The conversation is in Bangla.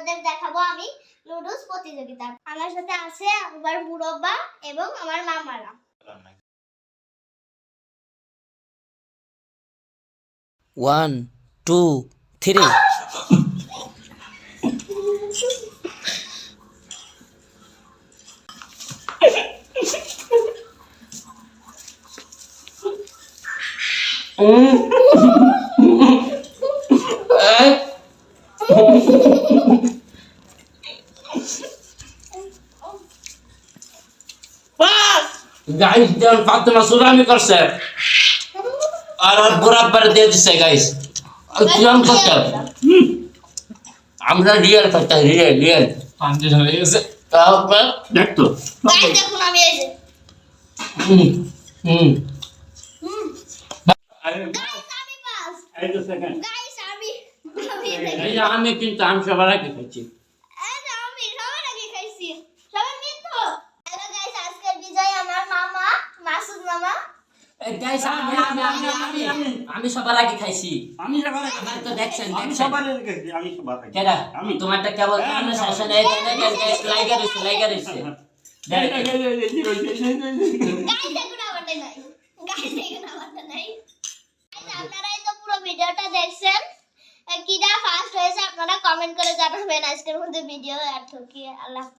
আপনাদের দেখাবো আমি নুডলস প্রতিযোগিতা। আমার সাথে আছে আমার মুরব্বা এবং আমার মামারা। 1 2 3 গাইস দেন ফাতেমা সুরামি করছে আর বরাবর দিয়ে দিছে গাইস কিরম করছে আমরা রিয়েল করতে রিয়েল পান্ডে হয়ে গেছে তারপর দেখতো গাইস দেখুন আমি এই যে গাইস আমি পাস এই তো সেকেন্ড গাইস আমি আমি কিন্তু আমি সবার আগে খাচ্ছি আমি সবার আগে খাইছি সবাই মিথ্যা। হ্যালো গাইস, আজকের বিজয় আমার মামা মাসুদ মামা। গাইস আমি সবার আগে খাইছি আমি সবার আগে আমার তো দেখছেন আমি সবার আগে খাইছি, আমি সবার আগে কেডা আমি তোমারটা কেবল আমরা শাসনে লাইগার হইছে গাইস এখন আমারটা নাই, গাইস এখন আমারটা নাই। গাইস আপনারা এই তো পুরো ভিডিওটা দেখছেন, কিরা ফার্স্ট হয়েছে আপনারা কমেন্ট করে জানাবেন আজকের মধ্যে ভিডিও আর কি। আল্লাহ।